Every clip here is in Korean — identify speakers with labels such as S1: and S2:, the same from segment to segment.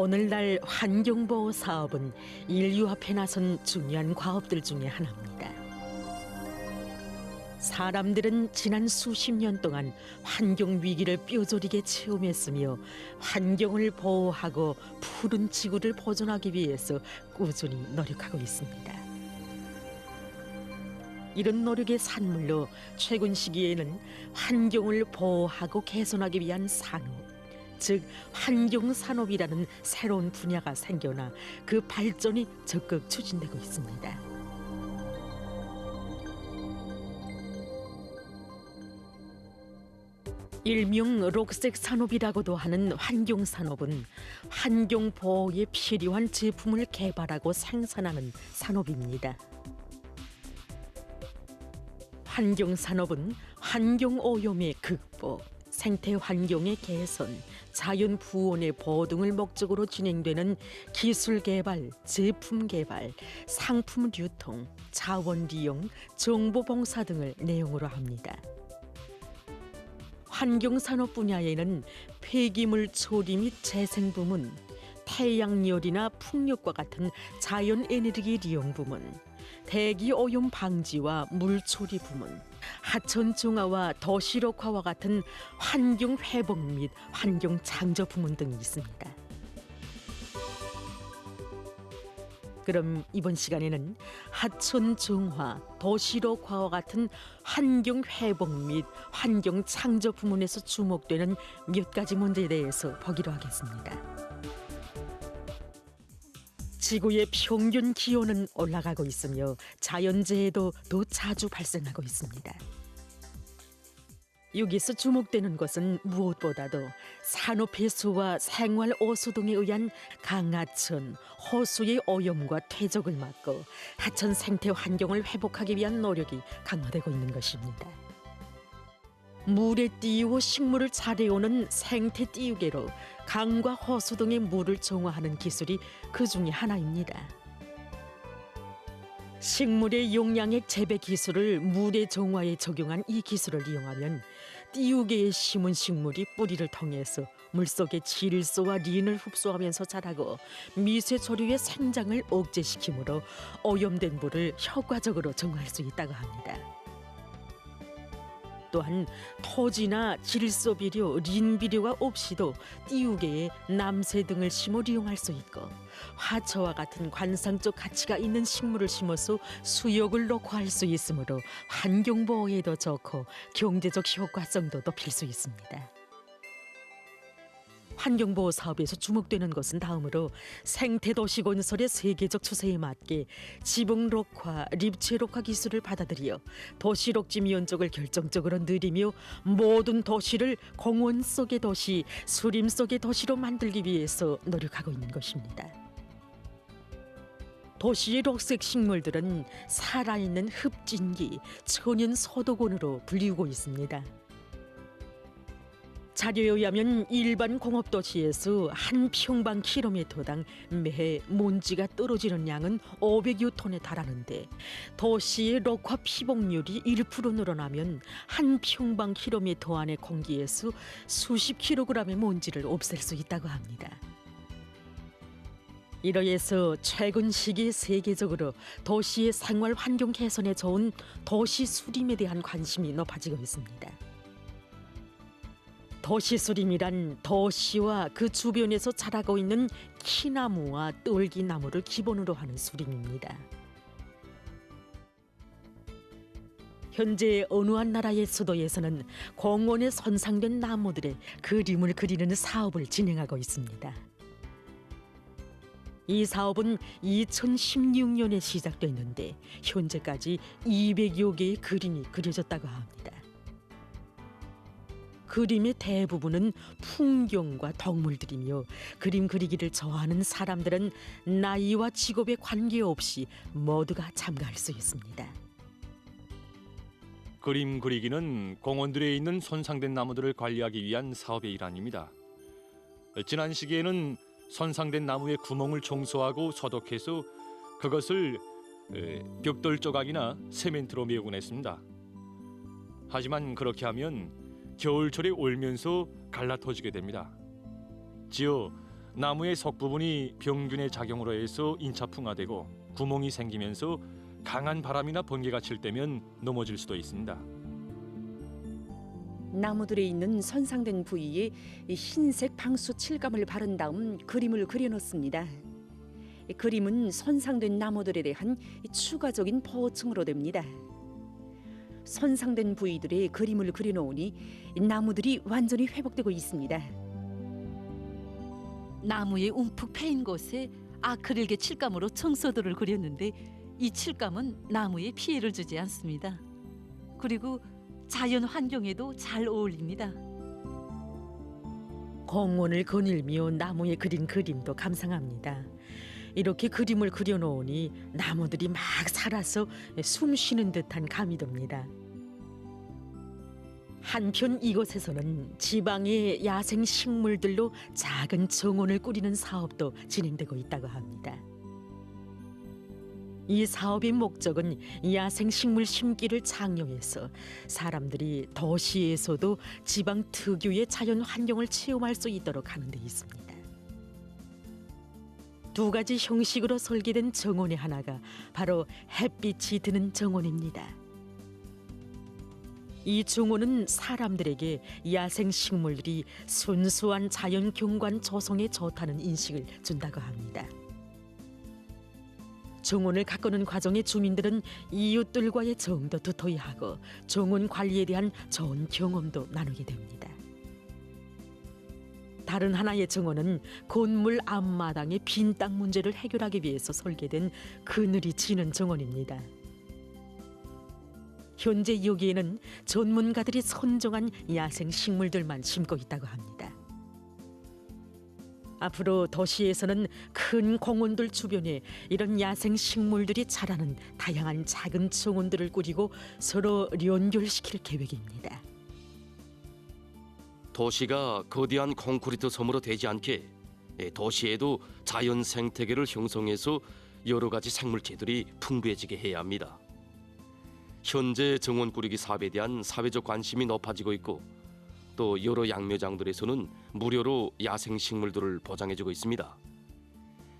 S1: 오늘날 환경보호 사업은 인류 앞에 나선 중요한 과업들 중에 하나입니다. 사람들은 지난 수십 년 동안 환경 위기를 뼈저리게 체험했으며 환경을 보호하고 푸른 지구를 보존하기 위해서 꾸준히 노력하고 있습니다. 이런 노력의 산물로 최근 시기에는 환경을 보호하고 개선하기 위한 산업, 즉 환경산업이라는 새로운 분야가 생겨나 그 발전이 적극 추진되고 있습니다. 일명 녹색 산업이라고도 하는 환경산업은 환경 보호에 필요한 제품을 개발하고 생산하는 산업입니다. 환경산업은 환경오염의 극복, 생태 환경의 개선, 자연 부원의 보호 등을 목적으로 진행되는 기술 개발, 제품 개발, 상품 유통, 자원 리용, 정보 봉사 등을 내용으로 합니다. 환경산업 분야에는 폐기물 처리 및 재생 부문, 태양열이나 풍력과 같은 자연 에너지 리용 부문, 대기 오염 방지와 물 처리 부문, 하천 정화와 도시록화와 같은 환경 회복 및 환경 창조 부문 등이 있습니다. 그럼 이번 시간에는 하천 정화, 도시록화와 같은 환경 회복 및 환경 창조 부문에서 주목되는 몇 가지 문제에 대해서 보기로 하겠습니다. 지구의 평균 기온은 올라가고 있으며 자연재해도 더 자주 발생하고 있습니다. 여기서 주목되는 것은 무엇보다도 산업폐수와 생활오수 등에 의한 강하천, 호수의 오염과 퇴적을 막고 하천 생태 환경을 회복하기 위한 노력이 강화되고 있는 것입니다. 물에 띄우고 식물을 차려오는 생태 띄우개로 강과 호수 등의 물을 정화하는 기술이 그 중에 하나입니다. 식물의 용량액 재배 기술을 물의 정화에 적용한 이 기술을 이용하면 띄우개에 심은 식물이 뿌리를 통해서 물속의 질소와 린을 흡수하면서 자라고 미세 조류의 생장을 억제시키므로 오염된 물을 효과적으로 정화할 수 있다고 합니다. 또한 토지나 질소 비료, 린 비료가 없이도 띄우개에 남새 등을 심어 이용할 수 있고 화초와 같은 관상적 가치가 있는 식물을 심어서 수욕을 녹화할 수 있으므로 환경 보호에도 좋고 경제적 효과성도 높일 수 있습니다. 환경보호 사업에서 주목되는 것은 다음으로 생태도시 건설의 세계적 추세에 맞게 지붕 녹화, 립체 녹화 기술을 받아들여 도시 녹지 면적을 결정적으로 늘리며 모든 도시를 공원 속의 도시, 수림 속의 도시로 만들기 위해서 노력하고 있는 것입니다. 도시의 녹색 식물들은 살아있는 흡진기, 천연 소독원으로 불리우고 있습니다. 자료에 의하면 일반 공업도시에서 한 평방킬로미터당 매해 먼지가 떨어지는 양은 500여 톤에 달하는데 도시의 녹화 피복률이 1% 늘어나면 한 평방킬로미터 안의 공기에서 수십 킬로그램의 먼지를 없앨 수 있다고 합니다. 이러해서 최근 시기 세계적으로 도시의 생활 환경 개선에 좋은 도시 수림에 대한 관심이 높아지고 있습니다. 도시 수림이란 도시와 그 주변에서 자라고 있는 키나무와 떨기나무를 기본으로 하는 수림입니다. 현재 어느 한 나라의 수도에서는 공원에 손상된 나무들의 그림을 그리는 사업을 진행하고 있습니다. 이 사업은 2016년에 시작됐는데 현재까지 200여 개의 그림이 그려졌다고 합니다. 그림의 대부분은 풍경과 동물들이며 그림 그리기를 좋아하는 사람들은 나이와 직업에 관계없이 모두가 참가할 수 있습니다.
S2: 그림 그리기는 공원들에 있는 손상된 나무들을 관리하기 위한 사업의 일환입니다. 지난 시기에는 손상된 나무의 구멍을 청소하고 소독해서 그것을 벽돌 조각이나 세멘트로 메우곤 했습니다. 하지만 그렇게 하면 겨울철에 올면서 갈라터지게 됩니다. 지어 나무의 석 부분이 병균의 작용으로 해서 인차풍화되고 구멍이 생기면서 강한 바람이나 번개가 칠 때면 넘어질 수도 있습니다.
S3: 나무들에 있는 손상된 부위에 이 흰색 방수 칠감을 바른 다음 그림을 그려놓습니다. 이 그림은 손상된 나무들에 대한 추가적인 보충으로 됩니다. 손상된 부위들의 그림을 그려놓으니 이 나무들이 완전히 회복되고 있습니다.
S4: 나무에 움푹 패인 곳에 아크릴계 칠감으로 청소도를 그렸는데 이 칠감은 나무에 피해를 주지 않습니다. 그리고 자연 환경에도 잘 어울립니다.
S1: 공원을 거닐며 나무에 그린 그림도 감상합니다. 이렇게 그림을 그려놓으니 나무들이 막 살아서 숨 쉬는 듯한 감이 듭니다. 한편 이곳에서는 지방의 야생 식물들로 작은 정원을 꾸리는 사업도 진행되고 있다고 합니다. 이 사업의 목적은 야생 식물 심기를 장려해서 사람들이 도시에서도 지방 특유의 자연 환경을 체험할 수 있도록 하는 데 있습니다. 두 가지 형식으로 설계된 정원의 하나가 바로 햇빛이 드는 정원입니다. 이 정원은 사람들에게 야생 식물들이 순수한 자연 경관 조성에 좋다는 인식을 준다고 합니다. 정원을 가꾸는 과정에 주민들은 이웃들과의 정도 두터이 하고 정원 관리에 대한 좋은 경험도 나누게 됩니다. 다른 하나의 정원은 건물 앞마당의 빈 땅 문제를 해결하기 위해서 설계된 그늘이 지는 정원입니다. 현재 여기에는 전문가들이 선정한 야생 식물들만 심고 있다고 합니다. 앞으로 도시에서는 큰 공원들 주변에 이런 야생 식물들이 자라는 다양한 작은 정원들을 꾸리고 서로 연결시킬 계획입니다.
S5: 도시가 거대한 콘크리트 섬으로 되지 않게 도시에도 자연 생태계를 형성해서 여러 가지 생물체들이 풍부해지게 해야 합니다. 현재 정원 꾸리기 사업에 대한 사회적 관심이 높아지고 있고 또 여러 양묘장들에서는 무료로 야생 식물들을 보장해주고 있습니다.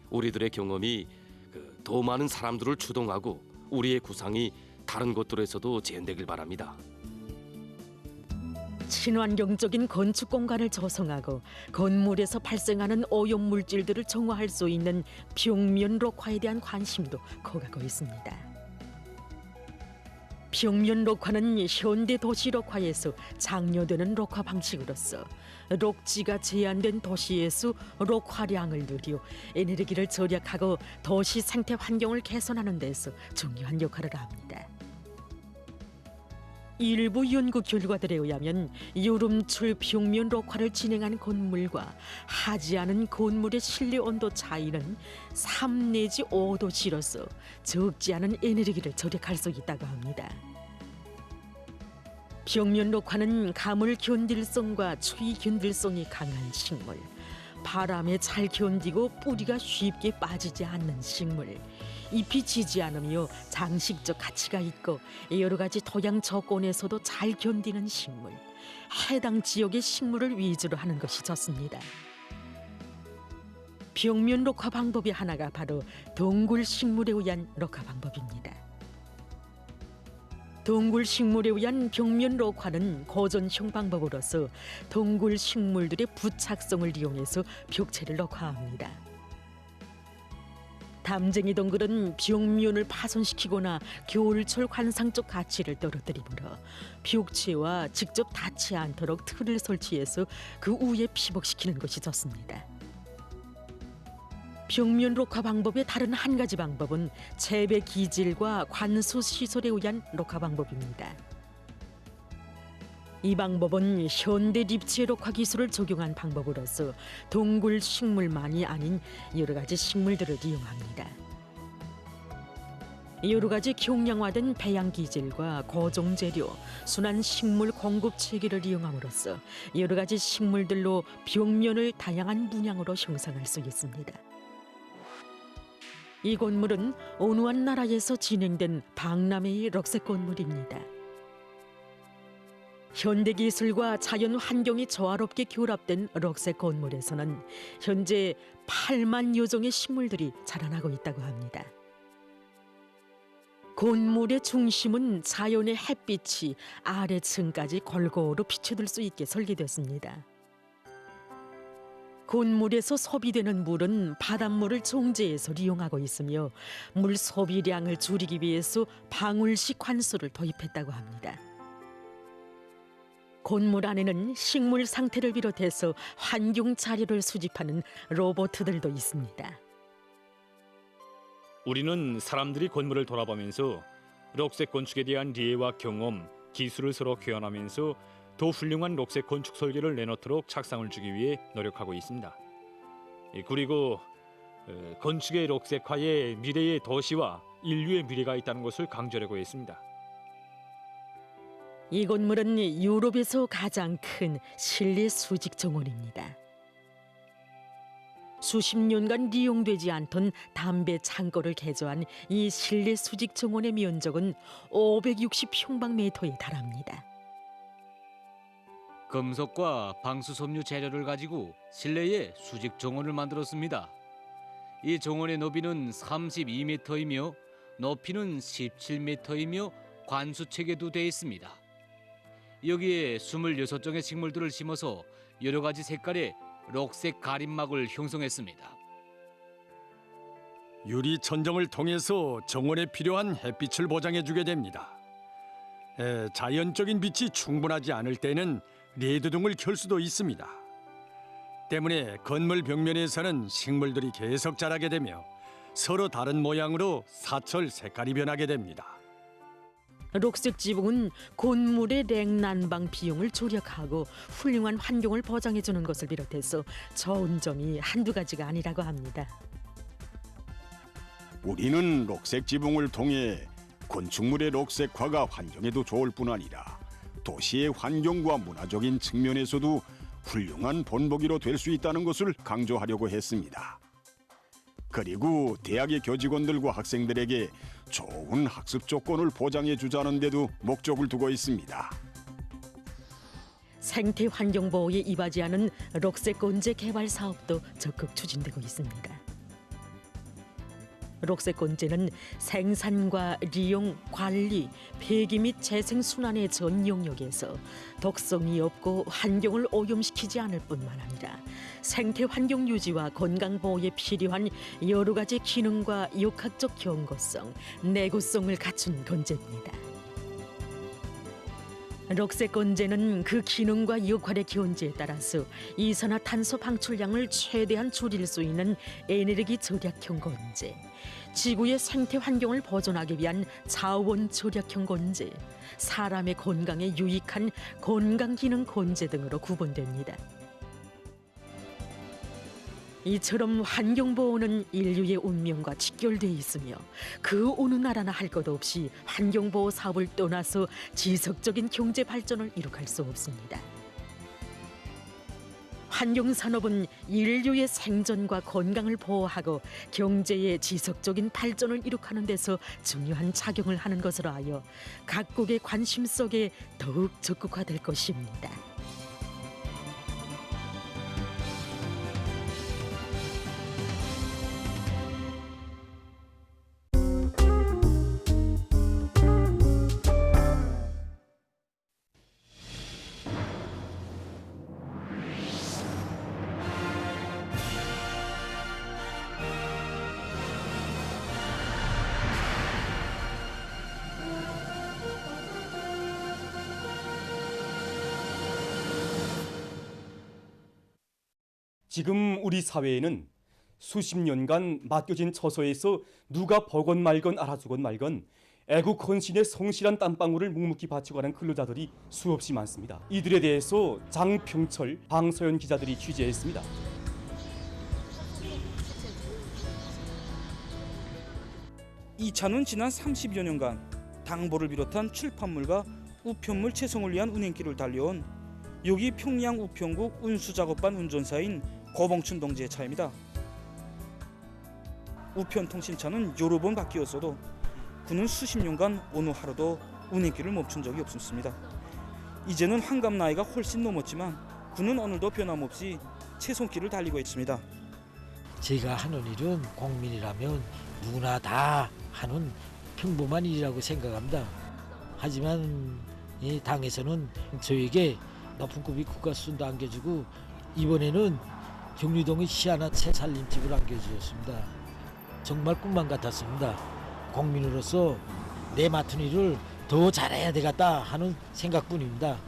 S5: 우리들의 경험이 더 많은 사람들을 추동하고 우리의 구상이 다른 곳들에서도 재현되길 바랍니다.
S1: 친환경적인 건축 공간을 조성하고 건물에서 발생하는 오염 물질들을 정화할 수 있는 벽면 녹화에 대한 관심도 커가고 있습니다. 벽면 녹화는 현대 도시 녹화에서 장려되는 녹화 방식으로서 녹지가 제한된 도시에서 녹화량을 늘려 에너지를 절약하고 도시 생태 환경을 개선하는 데서 중요한 역할을 합니다. 일부 연구 결과들에 의하면 여름철 벽면 녹화를 진행한 건물과 하지 않은 건물의 실내 온도 차이는 3 내지 5도씨로서 적지 않은 에너지를 절약할 수 있다고 합니다. 벽면 녹화는 가물 견딜성과 추위 견딜성이 강한 식물, 바람에 잘 견디고 뿌리가 쉽게 빠지지 않는 식물, 잎이 지지 않으며 장식적 가치가 있고 여러 가지 토양 조건에서도 잘 견디는 식물, 해당 지역의 식물을 위주로 하는 것이 좋습니다. 벽면 녹화 방법의 하나가 바로 동굴 식물에 의한 녹화 방법입니다. 동굴 식물에 의한 벽면 녹화는 고전형 방법으로서 동굴 식물들의 부착성을 이용해서 벽체를 녹화합니다. 담쟁이 동굴은 벽면을 파손시키거나 겨울철 관상적 가치를 떨어뜨리므로 벽체와 직접 닿지 않도록 틀을 설치해서 그 위에 피복시키는 것이 좋습니다. 벽면 녹화 방법의 다른 한 가지 방법은 재배 기질과 관수 시설에 의한 녹화 방법입니다. 이 방법은 현대 립체 녹화 기술을 적용한 방법으로서 동굴 식물만이 아닌 여러 가지 식물들을 이용합니다. 여러 가지 경량화된 배양 기질과 고정 재료, 순환 식물 공급 체계를 이용함으로써 여러 가지 식물들로 벽면을 다양한 문양으로 형성할 수 있습니다. 이 건물은 온화한 나라에서 진행된 박람회의 럭색 건물입니다. 현대 기술과 자연 환경이 조화롭게 결합된 럭색 건물에서는 현재 8만여 종의 식물들이 자라나고 있다고 합니다. 건물의 중심은 자연의 햇빛이 아래층까지 골고루 비춰들 수 있게 설계됐습니다. 건물에서 소비되는 물은 바닷물을 정제해서 이용하고 있으며 물 소비량을 줄이기 위해서 방울식 관수를 도입했다고 합니다. 건물 안에는 식물 상태를 비롯해서 환경 자료를 수집하는 로봇들도 있습니다.
S2: 우리는 사람들이 건물을 돌아보면서 럭색 건축에 대한 이해와 경험, 기술을 서로 교환하면서 더 훌륭한 럭색 건축 설계를 내놓도록 착상을 주기 위해 노력하고 있습니다. 그리고 건축의 럭색화에 미래의 도시와 인류의 미래가 있다는 것을 강조하려고 했습니다.
S1: 이 건물은 유럽에서 가장 큰 실내 수직 정원입니다. 수십 년간 이용되지 않던 담배 창고를 개조한 이 실내 수직 정원의 면적은 560평방미터에 달합니다.
S6: 금속과 방수 섬유 재료를 가지고 실내에 수직 정원을 만들었습니다. 이 정원의 너비는 32m이며 높이는 17m이며 관수체계도 되어 있습니다. 여기에 26종의 식물들을 심어서 여러 가지 색깔의 럭색 가림막을 형성했습니다.
S7: 유리 천정을 통해서 정원에 필요한 햇빛을 보장해주게 됩니다. 자연적인 빛이 충분하지 않을 때는 레드등을 켤 수도 있습니다. 때문에 건물 벽면에서는 식물들이 계속 자라게 되며 서로 다른 모양으로 사철 색깔이 변하게 됩니다.
S1: 럭색 지붕은 건물의 냉난방 비용을 절약하고 훌륭한 환경을 보장해주는 것을 비롯해서 좋은 점이 한두 가지가 아니라고 합니다.
S8: 우리는 럭색 지붕을 통해 건축물의 럭색화가 환경에도 좋을 뿐 아니라 도시의 환경과 문화적인 측면에서도 훌륭한 본보기로 될 수 있다는 것을 강조하려고 했습니다. 그리고 대학의 교직원들과 학생들에게 좋은 학습 조건을 보장해 주자는 데도 목적을 두고 있습니다.
S1: 생태 환경 보호에 이바지하는 럭색 건재 개발 사업도 적극 추진되고 있습니다. 럭색 건재는 생산과 이용, 관리, 폐기 및 재생 순환의 전 영역에서 독성이 없고 환경을 오염시키지 않을 뿐만 아니라 생태 환경 유지와 건강 보호에 필요한 여러 가지 기능과 역학적 경고성, 내구성을 갖춘 건재입니다. 럭색 건재는 그 기능과 역할의 견지에 따라서 이산화탄소 방출량을 최대한 줄일 수 있는 에너지 절약형 건재, 지구의 생태 환경을 보존하기 위한 자원 절약형 건재, 사람의 건강에 유익한 건강 기능 건재 등으로 구분됩니다. 이처럼 환경 보호는 인류의 운명과 직결되어 있으며 그 어느 나라나 할 것 없이 환경 보호 사업을 떠나서 지속적인 경제 발전을 이룩할 수 없습니다. 환경 산업은 인류의 생존과 건강을 보호하고 경제의 지속적인 발전을 이룩하는 데서 중요한 작용을 하는 것으로 하여 각국의 관심 속에 더욱 적극화될 것입니다.
S9: 지금 우리 사회에는 수십 년간 맡겨진 처소에서 누가 보건 말건 알아주건 말건 애국 헌신의 성실한 땀방울을 묵묵히 바치고 가는 근로자들이 수없이 많습니다. 이들에 대해서 장평철, 방소연 기자들이 취재했습니다.
S10: 이 차는 지난 30여 년간 당보를 비롯한 출판물과 우편물 채송을 위한 운행길을 달려온 여기 평양 우편국 운수작업반 운전사인 고봉춘 동지의 차입니다. 우편통신차는 여러 번 바뀌었어도 그는 수십 년간 어느 하루도 운행길을 멈춘 적이 없었습니다. 이제는 환갑 나이가 훨씬 넘었지만 그는 오늘도 변함없이 채손길을 달리고 있습니다.
S11: 제가 하는 일은 국민이라면 누구나 다 하는 평범한 일이라고 생각합니다. 하지만 이 당에서는 저에게 높은 급의 국가수준도 안겨주고 이번에는 경리동의 희한한 새 살림집을 안겨주었습니다. 정말 꿈만 같았습니다. 국민으로서 내 맡은 일을 더 잘해야 되겠다 하는 생각뿐입니다.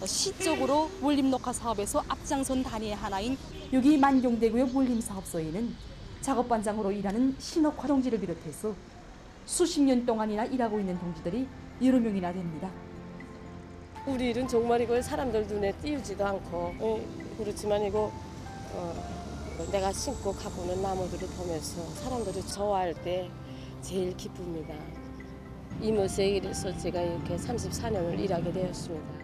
S12: 시적으로 몰림녹화 사업에서 앞장선 단위의 하나인 여기 만경대구의 몰림사업소에는 작업반장으로 일하는 신옥화 동지를 비롯해서 수십 년 동안이나 일하고 있는 동지들이 여러 명이나 됩니다.
S13: 우리 일은 정말 이거 사람들 눈에 띄우지도 않고 그렇지만 이거 내가 심고 가보는 나무들을 보면서 사람들이 좋아할 때 제일 기쁩니다. 이모세 일에서 제가 이렇게 34년을 일하게 되었습니다.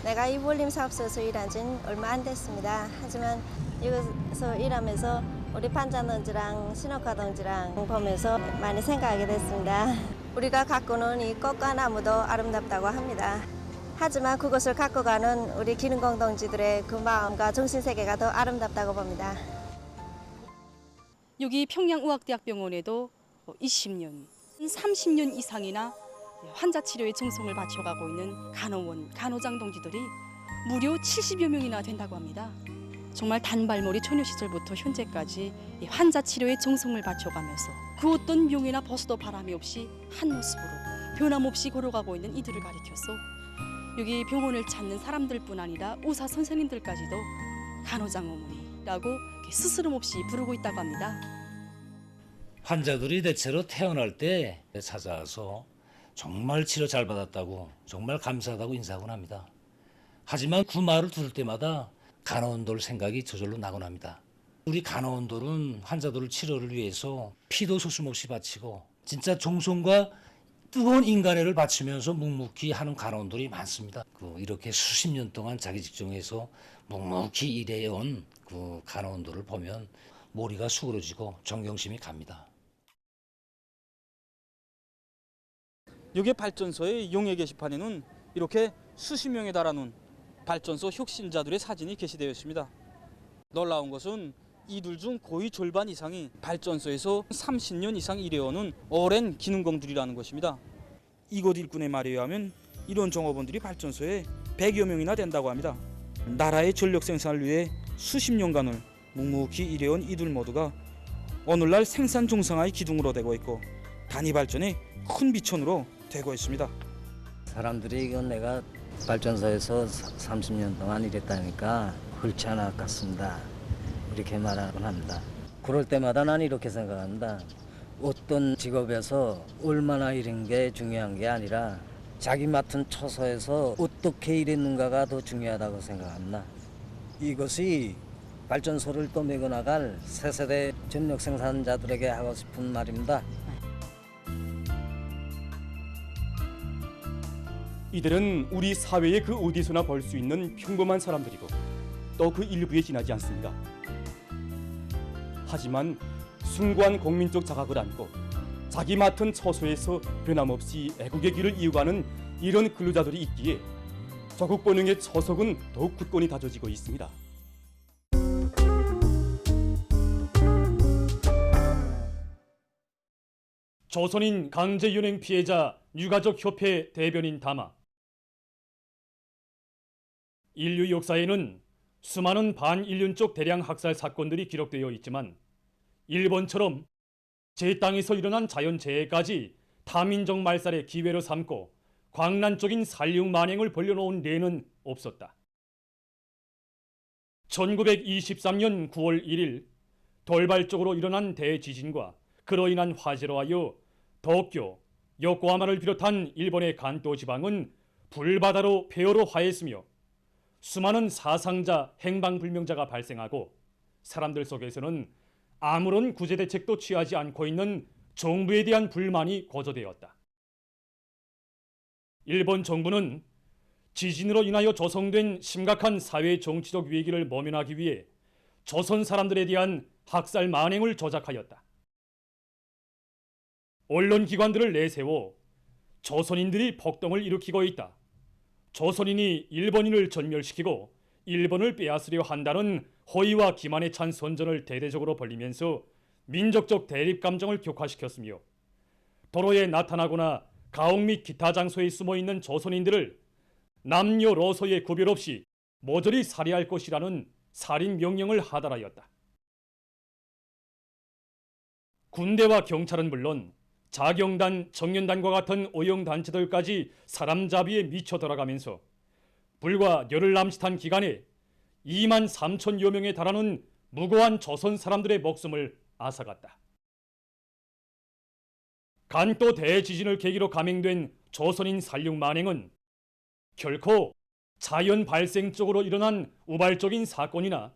S14: 내가 이 몰림사업소에서 일한 지는 얼마 안 됐습니다. 하지만 여기서 일하면서 우리 판자동지랑 신옥화동지랑 보면서 많이 생각하게 됐습니다. 우리가 가꾸는 이 꽃과 나무도 아름답다고 합니다. 하지만 그것을 갖고 가는 우리 기능공 동지들의 그 마음과 정신세계가 더 아름답다고 봅니다.
S12: 여기 평양의학대학병원에도 20년, 30년 이상이나 환자 치료에 정성을 바쳐가고 있는 간호원, 간호장 동지들이 무려 70여 명이나 된다고 합니다. 정말 단발머리 처녀 시절부터 현재까지 환자 치료에 정성을 바쳐가면서 그 어떤 명예나 버스도 바람이 없이 한 모습으로 변함없이 걸어가고 있는 이들을 가리켜서 여기 병원을 찾는 사람들뿐 아니라 의사 선생님들까지도 간호장 어머니라고 스스럼 없이 부르고 있다고 합니다.
S11: 환자들이 대체로 태어날 때 찾아와서 정말 치료 잘 받았다고 정말 감사하다고 인사하곤 합니다. 하지만 그 말을 들을 때마다 간호원들 생각이 저절로 나곤 합니다. 우리 간호원들은 환자들 치료를 위해서 피도 소숨없이 바치고 진짜 정성과 뜨거운 인간애를 바치면서 묵묵히 하는 간호원들이 많습니다. 이렇게 수십 년 동안 자기 직종에서 묵묵히 일해온 그 간호원들을 보면 머리가 수그러지고 존경심이 갑니다.
S10: 여기 발전소의 용해 게시판에는 이렇게 수십 명에 달하는 발전소 혁신자들의 사진이 게시되어 있습니다. 놀라운 것은 이들 중 거의 절반 이상이 발전소에서 30년 이상 일해오는 오랜 기능공들이라는 것입니다. 이곳 일꾼의 말에 의하면 이런 종업원들이 발전소에 100여 명이나 된다고 합니다. 나라의 전력 생산을 위해 수십 년간을 묵묵히 일해온 이들 모두가 오늘날 생산 중상화의 기둥으로 되고 있고 단위 발전의 큰 비천으로 되고 있습니다.
S15: 사람들이 이건 내가 발전소에서 30년 동안 일했다니까 옳지 않아 같습니다. 이렇게 말하곤 합니다. 그럴 때마다 난 이렇게 생각한다. 어떤 직업에서 얼마나 일한 게 중요한 게 아니라 자기 맡은 처소에서 어떻게 일했는가가 더 중요하다고 생각합니다. 이것이 발전소를 또 메고 나갈 새 세대 전력 생산자들에게 하고 싶은 말입니다.
S9: 이들은 우리 사회의 그 어디서나 볼 수 있는 평범한 사람들이고 또 그 일부에 지나지 않습니다. 하지만 숭고한 국민적 자각을 안고 자기 맡은 처소에서 변함없이 애국의 길을 이어가는 이런 근로자들이 있기에 조국 번영의 처석은 더욱 굳건히 다져지고 있습니다.
S2: 조선인 강제연행 피해자 유가족협회 대변인 담화. 인류 역사에는 수많은 반인륜적 대량 학살 사건들이 기록되어 있지만 일본처럼 제 땅에서 일어난 자연재해까지 타민족 말살의 기회로 삼고 광란적인 살육 만행을 벌려놓은例는 없었다. 1923년 9월 1일 돌발적으로 일어난 대지진과 그로 인한 화재로 하여 도쿄, 요코하마를 비롯한 일본의 간도 지방은 불바다로 폐허로 화했으며 수많은 사상자, 행방불명자가 발생하고 사람들 속에서는 아무런 구제 대책도 취하지 않고 있는 정부에 대한 불만이 고조되었다. 일본 정부는 지진으로 인하여 조성된 심각한 사회 정치적 위기를 모면하기 위해 조선 사람들에 대한 학살 만행을 조작하였다. 언론기관들을 내세워
S16: 조선인들이 폭동을 일으키고 있다. 조선인이 일본인을 전멸시키고 일본을 빼앗으려 한다는 허위와 기만에 찬 선전을 대대적으로 벌리면서 민족적 대립 감정을 격화시켰으며 도로에 나타나거나 가옥 및 기타 장소에 숨어있는 조선인들을 남녀노소의 구별 없이 모조리 살해할 것이라는 살인 명령을 하달하였다. 군대와 경찰은 물론 자경단, 청년단과 같은 오영단체들까지 사람잡이에 미쳐 들어가면서 불과 열흘 남짓한 기간에 2만 3천여 명에 달하는 무고한 조선 사람들의 목숨을 앗아갔다. 간또 대지진을 계기로 감행된 조선인 살육 만행은 결코 자연 발생적으로 일어난 우발적인 사건이나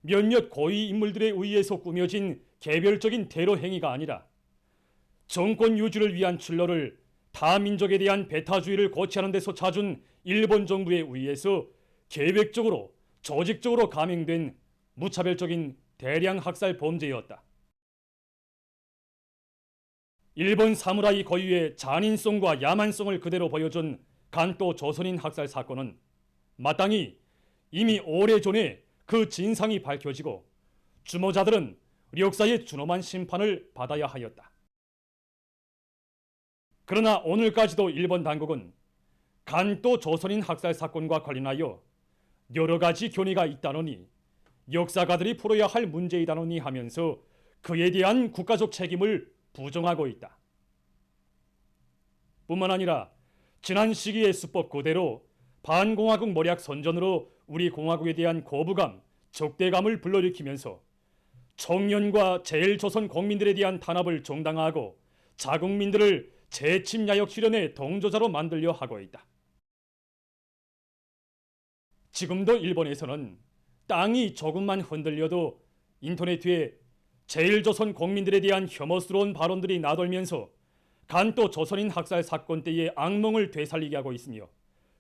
S16: 몇몇 고위 인물들에 의해서 꾸며진 개별적인 테러 행위가 아니라 정권 유지를 위한 출로를 타 민족에 대한 배타주의를 고취하는 데서 찾은 일본 정부에 의해서 계획적으로 조직적으로 감행된 무차별적인 대량 학살 범죄였다. 일본 사무라이 고유의 잔인성과 야만성을 그대로 보여준 간또 조선인 학살 사건은 마땅히 이미 오래전에 그 진상이 밝혀지고 주모자들은 역사의 준엄한 심판을 받아야 하였다. 그러나 오늘까지도 일본 당국은 간또 조선인 학살 사건과 관련하여 여러 가지 견해가 있다느니 역사가들이 풀어야 할 문제이다느니 하면서 그에 대한 국가적 책임을 부정하고 있다. 뿐만 아니라 지난 시기의 수법 그대로 반공화국 모략 선전으로 우리 공화국에 대한 거부감, 적대감을 불러일으키면서 청년과 제일조선 국민들에 대한 탄압을 정당화하고 자국민들을 재침야역 실현의 동조자로 만들려 하고 있다. 지금도 일본에서는 땅이 조금만 흔들려도 인터넷 위에 제일조선 국민들에 대한 혐오스러운 발언들이 나돌면서 간또 조선인 학살 사건 때의 악몽을 되살리게 하고 있으며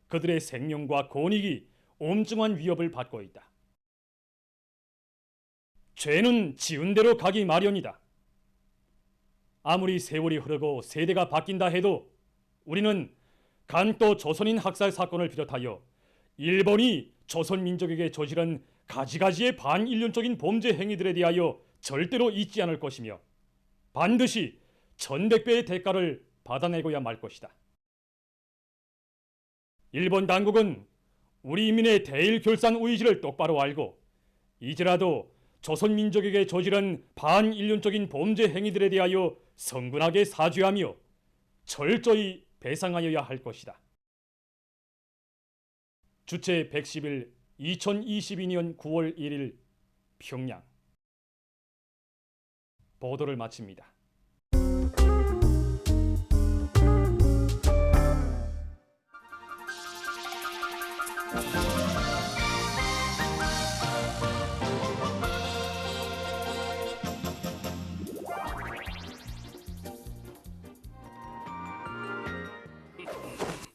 S16: 그들의 생명과 권익이 엄중한 위협을 받고 있다. 죄는 지은 대로 가기 마련이다. 아무리 세월이 흐르고 세대가 바뀐다 해도 우리는 간또 조선인 학살 사건을 비롯하여 일본이 조선 민족에게 저지른 가지가지의 반인륜적인 범죄 행위들에 대하여 절대로 잊지 않을 것이며 반드시 1100배의 대가를 받아내고야 말 것이다. 일본 당국은 우리 인민의 대일결산 의지를 똑바로 알고 이제라도 조선 민족에게 저지른 반인륜적인 범죄 행위들에 대하여 성근하게 사죄하며 철저히 배상하여야 할 것이다. 주체 110일 2022년 9월 1일 평양. 보도를 마칩니다.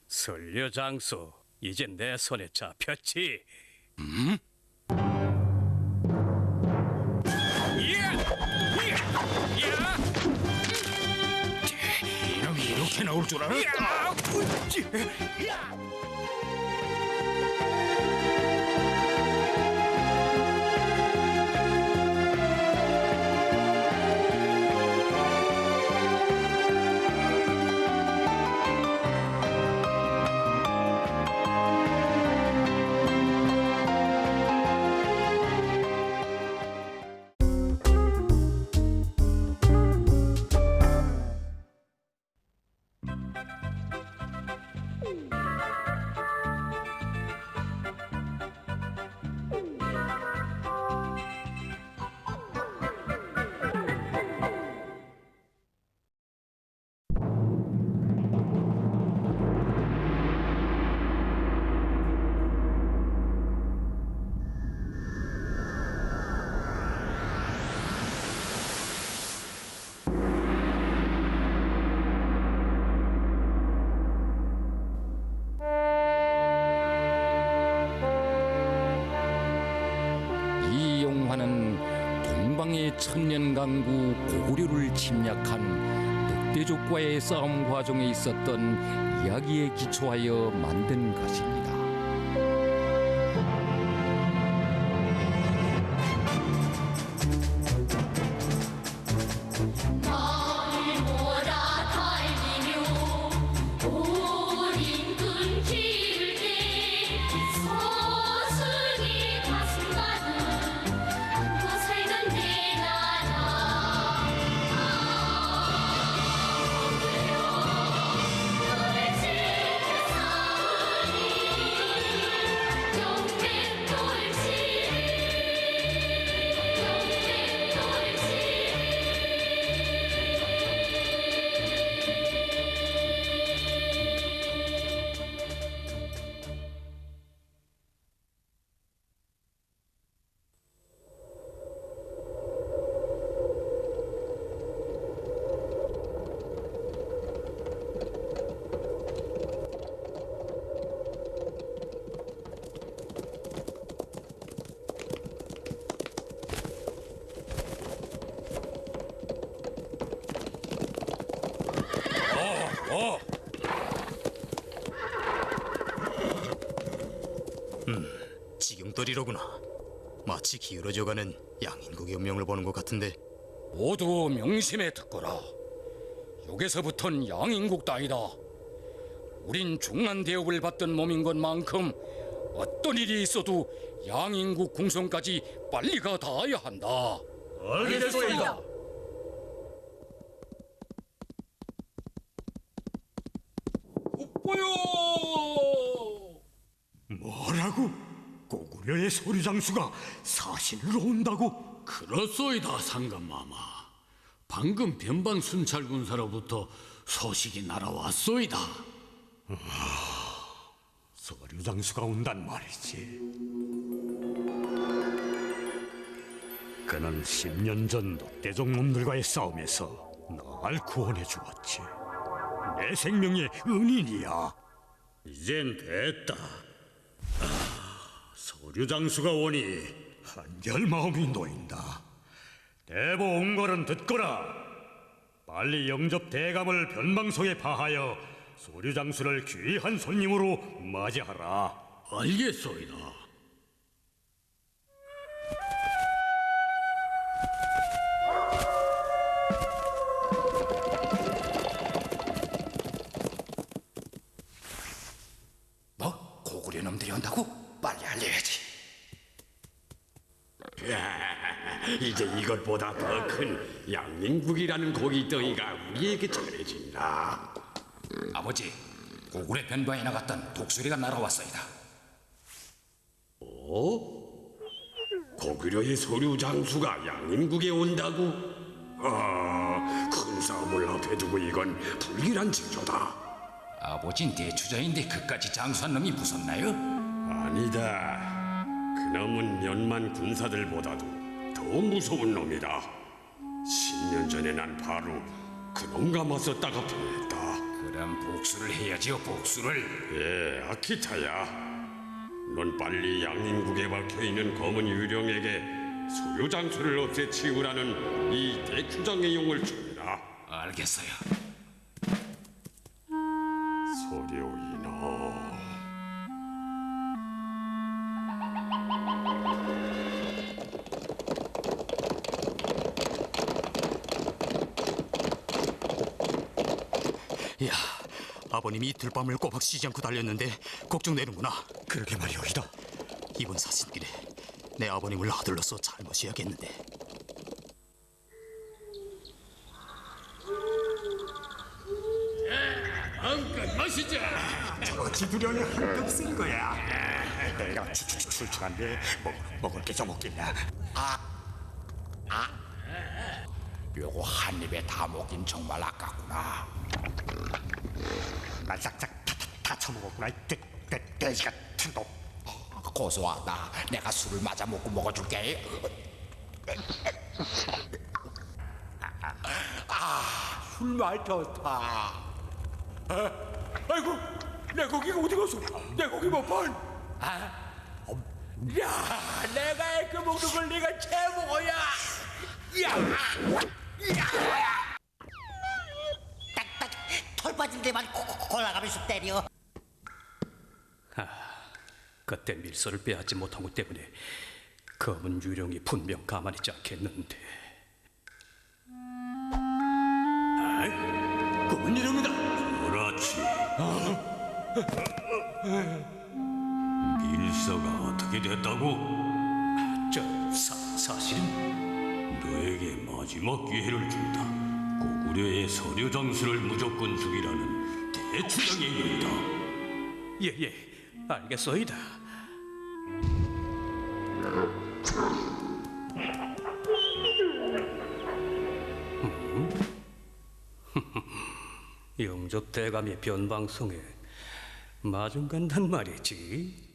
S17: 선녀장수, 이제 내 손에 잡혔지.
S18: 이놈이 이렇게 나올 줄 알았다.
S19: 이 영화는 동방의 천년강구 고구려를 침략한 늑대족과의 싸움 과정에 있었던 이야기에 기초하여 만든 것입니다.
S18: 지경거리로구나. 마치 기울어져가는 양인국의 운명을 보는 것 같은데.
S17: 모두 명심해 듣거라. 여기서부턴 양인국 따위다. 우린 중한 대접을 받던 몸인 것만큼 어떤 일이 있어도 양인국 궁성까지 빨리 가 닿아야 한다.
S18: 알겠습니다.
S20: 뭐라고? 고구려의 소류장수가 사신으로 온다고?
S18: 그렇소이다, 상감마마. 방금 변방 순찰 군사로부터 소식이 날아왔소이다.
S20: 소류장수가 온단 말이지. 그는 10년 전 늑대족 놈들과의 싸움에서 날 구원해 주었지. 내 생명의 은인이야.
S18: 이젠 됐다. 소류장수가 오니
S20: 한결 마음이 놓인다. 대보 옹궐은 듣거라. 빨리 영접 대감을 변방성에 파하여 소류장수를 귀한 손님으로 맞이하라.
S18: 알겠소이다.
S17: 뭐? 고구려 놈들이 온다고? 빨리 알려야지.
S21: 이제 이것보다 더 큰 양인국이라는 고깃덩이가 우리에게 전해진다.
S17: 아버지, 고구려 변방에 나갔던 독수리가 날아왔소이다.
S21: 고구려의 소류 장수가 양인국에 온다고? 큰 싸움을 앞에 두고 이건 불길한 징조다.
S17: 아버진 대추자인데 그까지 장수한 놈이 무섭나요?
S21: 아니다. 그놈은 몇만 군사들보다도 더 무서운 놈이다. 10년 전에 난 바로 그놈과 맞섰다가 패했다.
S17: 그럼 복수를 해야지요, 복수를.
S21: 예, 아키타야. 넌 빨리 양인국에 박혀있는 검은 유령에게 소류장수를 없애치우라는 이 대추장의 용을 주라.
S17: 알겠어요.
S21: 소류인어.
S18: 야, 아버님이 이틀 밤을 꼬박 쉬지 않고 달렸는데 걱정되는구나.
S20: 그러게 말이오이다.
S18: 이번 사신길에 내 아버님을 아들로서 잘 모셔야겠는데.
S21: 마음껏 마시자.
S20: 저 지두령이 한턱 쓴 거야. 내가 출출한데 먹을 게 좀 없겠냐?
S17: 요거 한 입에 다 먹긴 정말 아깝구나.
S20: 나 싹싹 다 처먹었구나. 돼지 같은 놈.
S17: 고소하다. 내가 술을 맞아 먹고 먹어줄게.
S20: 술맛 좋다. 아이고, 내 고기가 어디 갔어? 내 고기 몇 번? 야, 내가 애껴 먹는 걸 네가 채 먹어야. 야.
S3: 빨리 골라가면서 때려.
S18: 그때 밀서를 빼앗지 못한 것 때문에 검은 유령이 분명 가만히 있지 않겠는데. 검은 유령이다.
S21: 그렇지. 밀서가 어떻게 됐다고?
S18: 사실은
S21: 너에게 마지막 기회를 준다. 고구려의 서류 장수를 무조건 죽이라는 대추장의 일이다.
S18: 예, 알겠소이다. 영접 대감의 변방송에 마중 간단 말이지.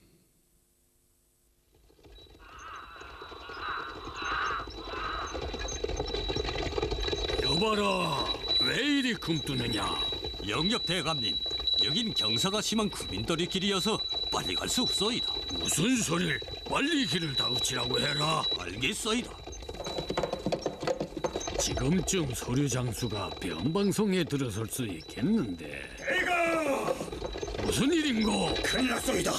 S21: 여봐라, 왜 이리 금뜨느냐? 영접 대감님, 여긴 경사가 심한 구민들의 길이어서 빨리 갈 수 없소이다. 무슨 소리를? 빨리 길을 다우치라고 해라. 알겠소이다.
S22: 지금쯤 서류 장수가 변방송에 들어설 수 있겠는데.
S21: 대감! 무슨 일인고? 큰일 났소이다.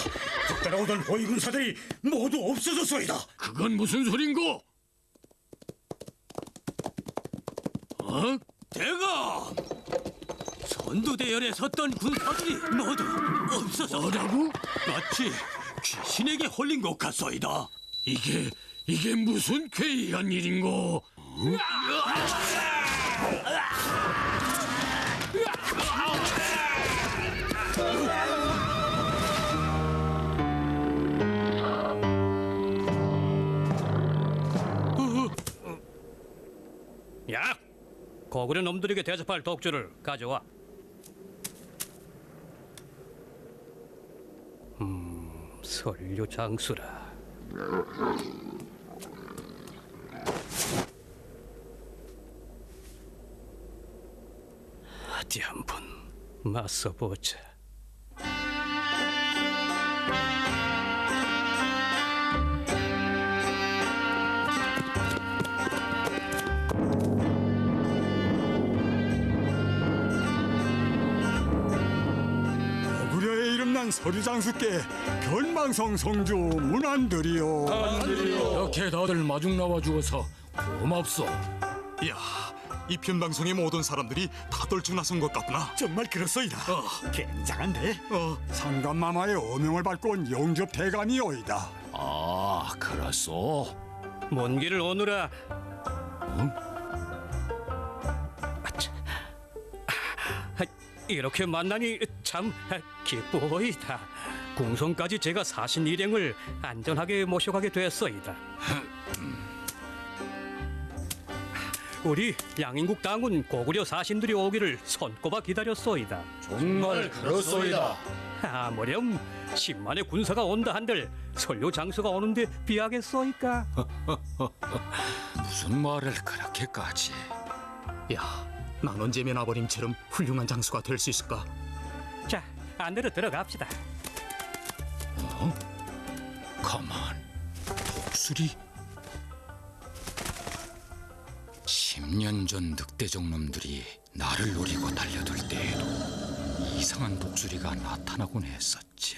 S21: 북따라오던 호위군사들이 모두 없어졌소이다. 그건 무슨 소린고? 대감! 선두대열에 섰던 군사들이 모두 없어졌다. 뭐라고? 마치 귀신에게 홀린 것 같소이다. 이게 무슨 괴이한 일인고?
S18: 야! 고구려 놈들에게 대접할 독주를 가져와. 설류 장수라. 어디 한번 맞서 보자.
S8: 고구려에 이름난 서류장수께 변방송 성주 문안드리오.
S22: 이렇게 다들 마중 나와 주어서 고맙소.
S18: 야, 이 변방송의 모든 사람들이 다 떨쳐 나선 것 같구나.
S8: 정말 그렇소이다. 굉장한데? 상감마마의 어명을 받고 온 영접 대감이오이다.
S22: 아, 그렇소.
S18: 먼 길을 오느라. 이렇게 만나니 참 기쁘이다. 궁성까지 제가 사신 일행을 안전하게 모셔가게 되었소이다. 우리 양인국 당군 고구려 사신들이 오기를 손꼽아 기다렸소이다.
S22: 정말 그렇소이다.
S18: 아무렴 10만의 군사가 온다 한들 설료 장수가 오는데 비하겠소이까?
S22: 무슨 말을 그렇게까지?
S18: 야, 난 언제면 아버님처럼 훌륭한 장수가 될 수 있을까? 자, 안으로 들어갑시다.
S22: 가만, 독수리? 10년 전 늑대족 놈들이 나를 노리고 달려들 때에도 이상한 독수리가 나타나곤 했었지.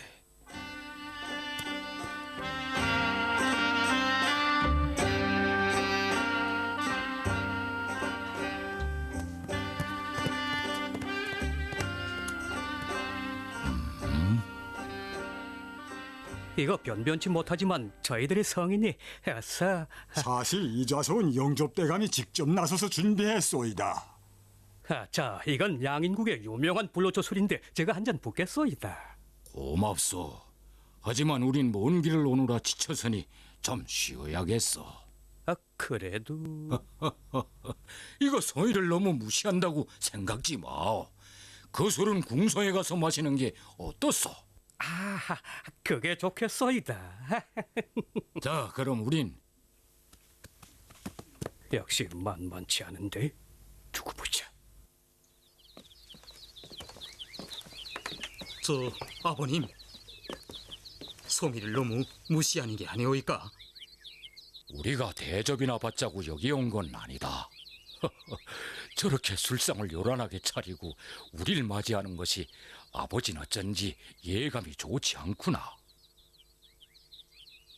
S18: 이거 변변치 못하지만 저희들의 성인이 어서.
S8: 사실 이 좌석은 영접 대감이 직접 나서서 준비했소이다.
S18: 자, 이건 양인국의 유명한 불로초 술인데 제가 한 잔 붓겠소이다.
S22: 고맙소. 하지만 우린 먼 길을 오느라 지쳐서니 좀 쉬어야겠어.
S18: 그래도
S22: 이거 성의를 너무 무시한다고 생각지 마. 그 술은 궁성에 가서 마시는 게 어떻소?
S18: 그게 좋겠소이다.
S22: 자, 그럼 우린
S18: 역시 만만치 않은데. 두고 보자.
S23: 아버님, 송이를 너무 무시하는 게 아니오이까?
S22: 우리가 대접이나 받자고 여기 온 건 아니다.
S21: 저렇게 술상을 요란하게 차리고 우리를 맞이하는 것이 아버지는 어쩐지 예감이 좋지 않구나.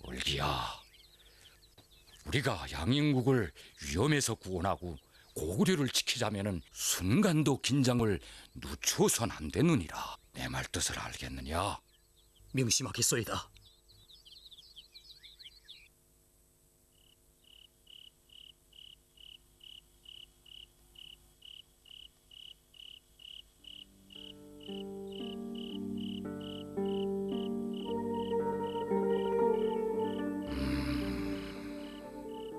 S21: 올기야, 우리가 양인국을 위험에서 구원하고 고구려를 지키자면은 순간도 긴장을 늦춰선 안 되느니라. 내 말 뜻을 알겠느냐?
S23: 명심하겠소이다.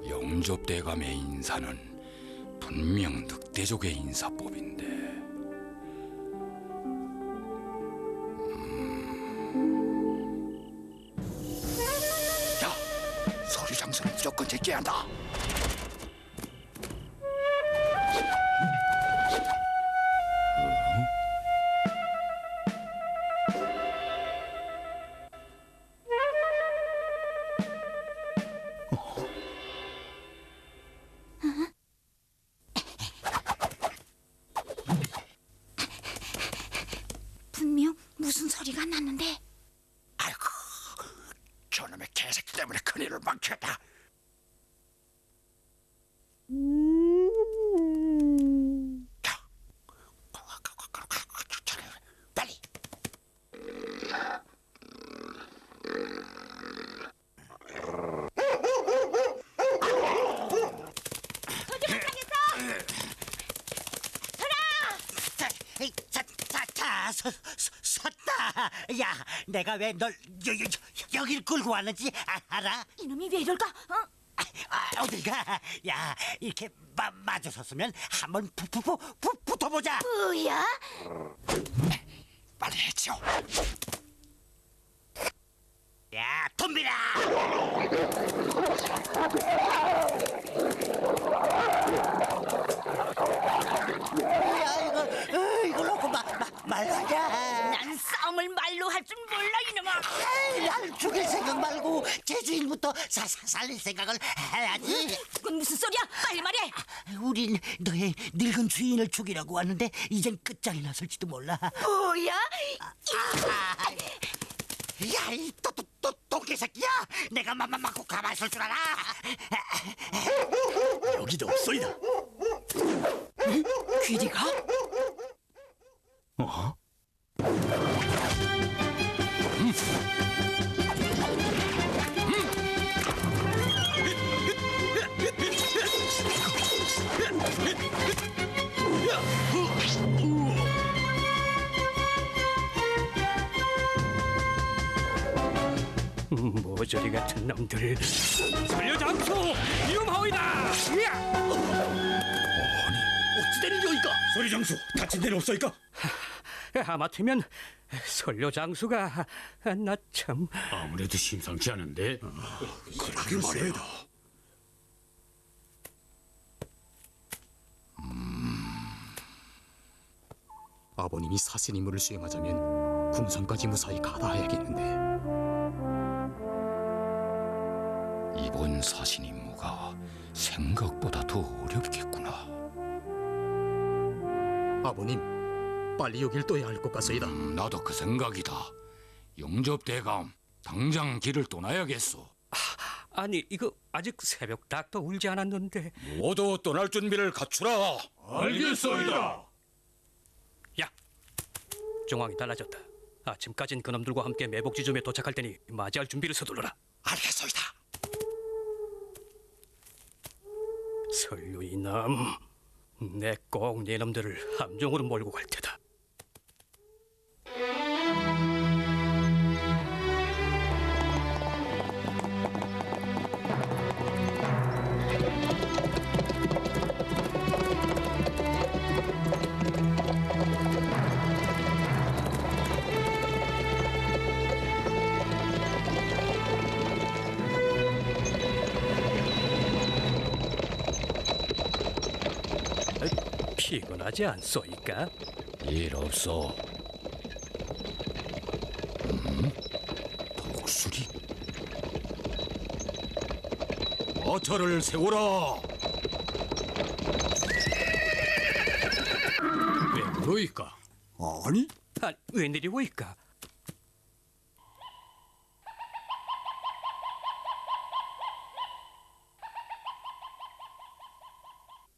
S21: 영접대감의 인사는 분명 늑대족의 인사법인데 야! 서류 장소는 무조건 제껴야 한다.
S4: 분명 무슨 소리가 났는데.
S21: 아이고, 저놈의 개새끼 때문에 큰일을 망쳤다. 빨리.
S3: 섰다. 야, 내가 왜 널 여길 끌고 왔는지 알아?
S4: 이놈이 왜 이럴까?
S3: 어딜 가? 야, 이렇게 마주 섰으면 한번 붙어보자.
S4: 뭐야?
S3: 빨리 해줘. 야, 덤비라. 야, 이거 놓고 말하자.
S4: 난 싸움을 말로 할 줄 몰라 이놈아.
S3: 날 죽일 생각 말고 제주인부터 살릴 생각을 해야지.
S4: 그건 무슨 소리야? 빨리 말해.
S3: 우린 너의 늙은 주인을 죽이려고 왔는데 이젠 끝장이 났을지도 몰라.
S4: 뭐야?
S3: 야, 이 똥개 새끼야! 내가 맞고 가만히 있을 줄 알아?
S23: 여기도 없소이다.
S4: 귀리가?
S23: 어?
S18: 모조리 같은 놈들. 살려장소 위험하오이다.
S23: 어찌된 일이오이까? 소리장수 다친 데는 없소이까?
S18: 하마터면 선료장수가 나 참
S22: 아무래도 심상치 않은데.
S23: 그러게 말이야. 아버님이 사신 임무를 수행하자면 궁선까지 무사히 가다해야겠는데.
S21: 이번 사신 임무가 생각보다 더 어렵겠구나.
S23: 아버님, 빨리 여길 떠야 할 것 같소이다.
S21: 나도 그 생각이다. 영접대감, 당장 길을 떠나야겠소.
S18: 아니 이거 아직 새벽 닭도 울지 않았는데.
S21: 모두 떠날 준비를 갖추라.
S18: 알겠소이다. 야, 정황이 달라졌다. 아침까진 그놈들과 함께 매복지점에 도착할 테니 맞이할 준비를 서둘러라.
S21: 알겠소이다.
S18: 설류 이놈, 내 꼭 네 놈들을 함정으로 몰고 갈 테다. 피곤하지 않소이까?
S21: 일 없어. 독수리? 마차를 세워라. 뭐이까?
S23: 아니?
S18: 웬일이 오이까?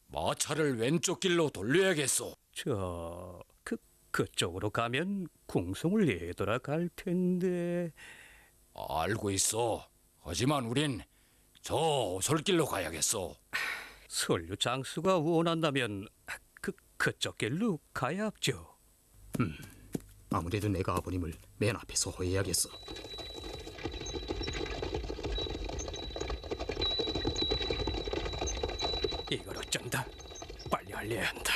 S22: 마차를 왼쪽 길로 돌려야겠소.
S18: 그쪽으로 가면 궁성을 내돌아 갈 텐데.
S22: 알고 있어. 하지만 우린 저 오솔길로 가야겠소.
S18: 선류 장수가 원한다면 그쪽 길로 가야죠.
S23: 아무래도 내가 아버님을 맨 앞에서 호해야겠어.
S18: 이걸 어쩐다. 빨리 알려야 한다.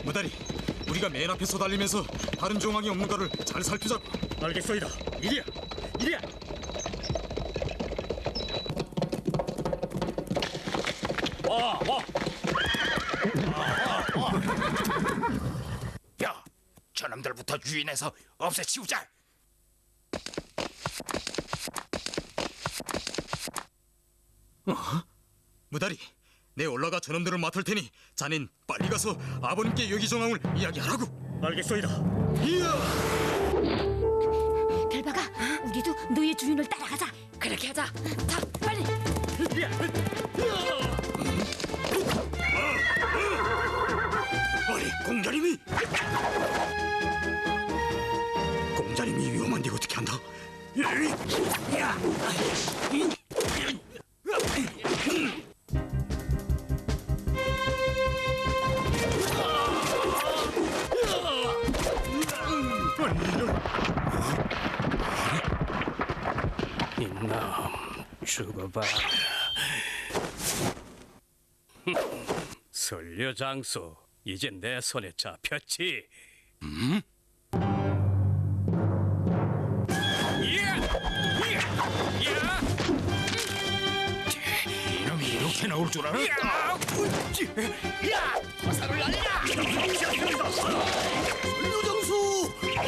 S23: 무다리, 우리가 맨 앞에서 달리면서 다른 정황이 없는가를 잘 살피자고. 알겠소이다. 이리야, 이리야.
S22: 와. 야, 저놈들부터 유인해서 없애치우자.
S23: 무다리, 내 올라가 저놈들을 맡을 테니 자넨 빨리 가서 아버님께 여기 정황을 이야기하라고. 알겠소이다.
S4: 별박아, 우리도 너의 주인을 따라가자. 그렇게 하자. 자, 빨리.
S23: 아니, 공자님이 위험한데 어떻게 한다?
S18: 이놈 죽어봐. 선류 장수, 이제 내 손에 잡혔지.
S22: 이놈이 이렇게 나올 줄 알았다.
S3: 화살을 날리라. 선류장수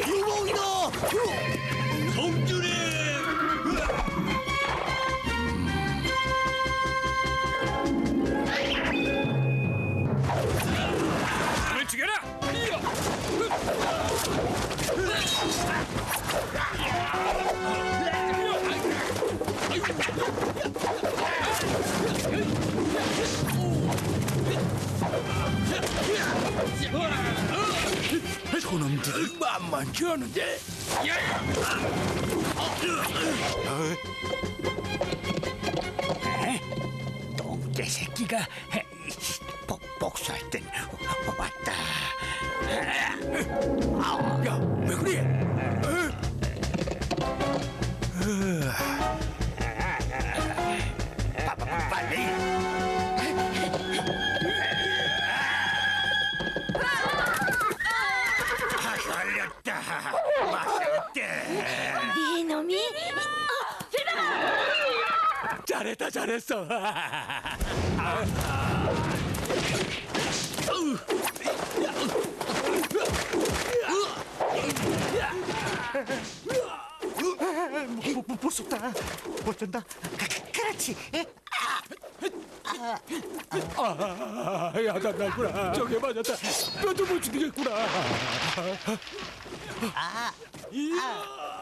S3: 유봉이다. 성준이.
S18: 나를 죽여라.
S22: 저놈들을 만만치 않은데.
S17: 똥개 새끼가 복수할 땐 왔다.
S22: 야, 왜 그래?
S17: 빨리. 걸렸다. 맛있게.
S4: 네 놈이.
S22: 잘했어.
S3: 무섭다. 어쩐다. 그렇지.
S22: 야, 날구나. 저게 맞았다. 뼈도 못 죽이겠구나.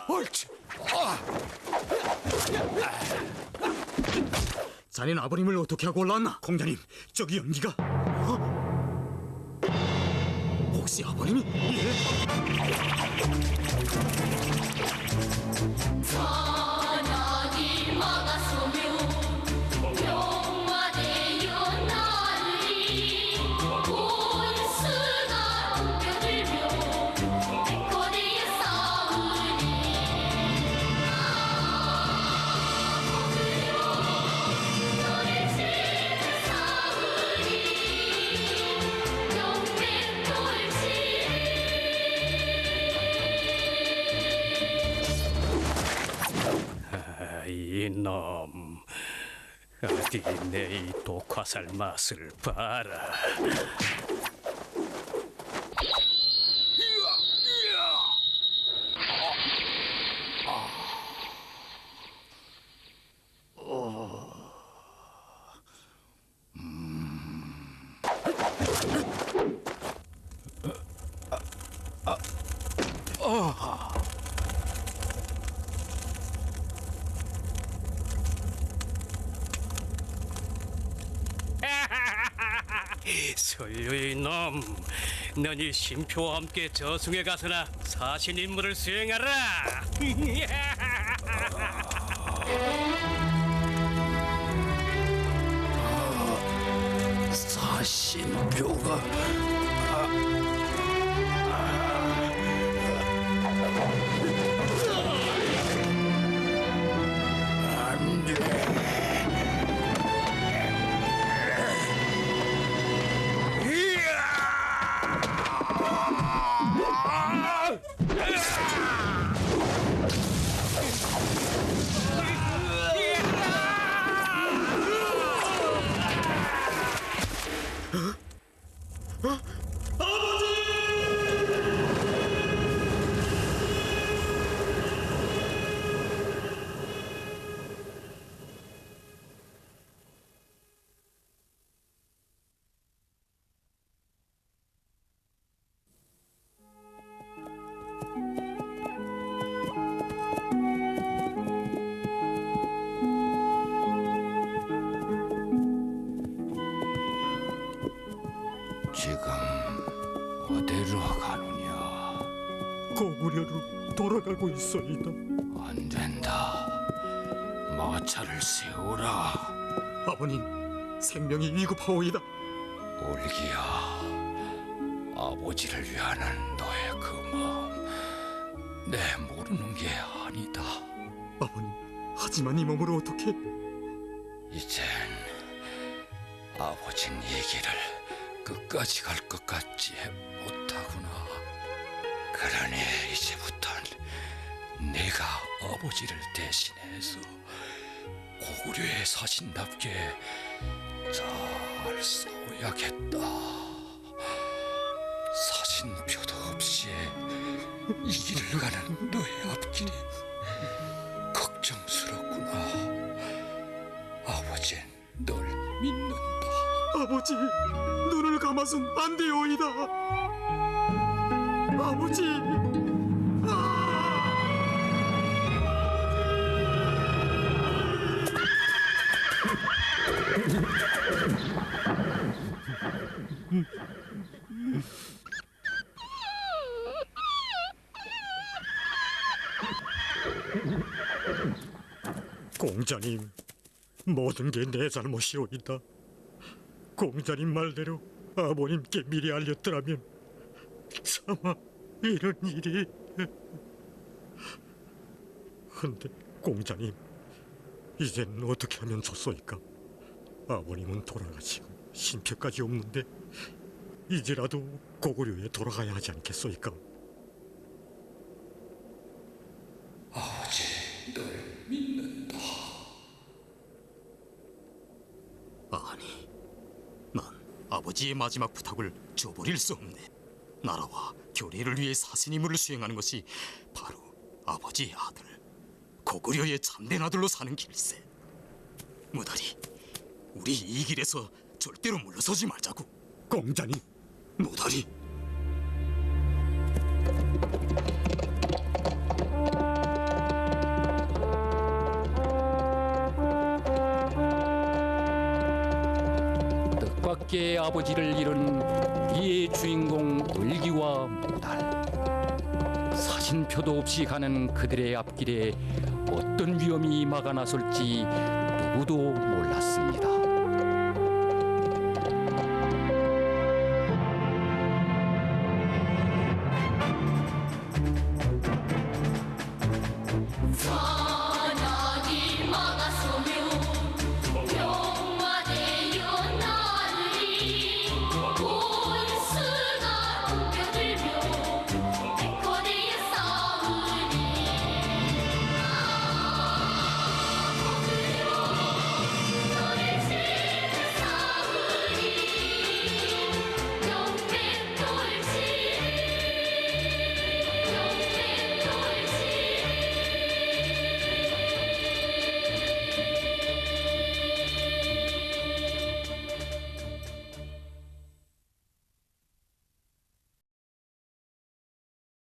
S22: 옳지.
S23: 자넨 아버님을 어떻게 하고 올라왔나? 공자님, 저기 연기가. 혹시 아버님이?
S5: 선하니 막아서며 영화되어 나으리 온수가 덤벼들며 거대에 싸우니 너를 지는 싸우니 영맹돌지
S18: 이놈, 어디 내 이 독화살 맛을 봐라. 설류의 놈, 너니 심표와 함께 저승에 가서나 사신 임무를 수행하라.
S21: 사신표가 안 돼.
S22: 지금 어디로 가느냐?
S23: 고구려로 돌아가고 있어이다.
S22: 안 된다. 마차를 세우라.
S23: 아버님, 생명이 위급하오이다.
S22: 올기야, 아버지를 위하는 너의 그 마음 내 모르는 게 아니다.
S23: 아버님, 하지만 이 몸으로 어떻게?
S22: 이젠 아버진 이 길을 끝까지 갈 것 같지 못하구나. 그러니 이제부턴 내가 아버지를 대신해서 고구려의 사신답게 잘 싸워야겠다. 사신표도 없이 이 길을 가는 너의 앞길이 걱정스럽구나. 아버진 널 믿는다.
S23: 아버지, 눈을 감아선 안 되오이다. 아버지. 공자님, 모든 게 내 잘못이오이다. 공자님 말대로 아버님께 미리 알렸더라면 차마 이런 일이. 근데 공자님, 이젠 어떻게 하면 좋소이까? 아버님은 돌아가시고 신표까지 없는데 이제라도 고구려에 돌아가야 하지 않겠소이까?
S22: 아버지 널 믿는다.
S23: 아니, 난 아버지의 마지막 부탁을 저버릴 수 없네. 나라와 교리를 위해 사신임무를 수행하는 것이 바로 아버지의 아들, 고구려의 참된 아들로 사는 길세. 무다리, 우리 이 길에서 절대로 물러서지 말자고. 공자님, 무다리.
S19: 뜻밖의 아버지를 잃은 우리의 주인공 을기와 모달. 사신표도 없이 가는 그들의 앞길에 어떤 위험이 막아 나설지 누구도 몰랐습니다.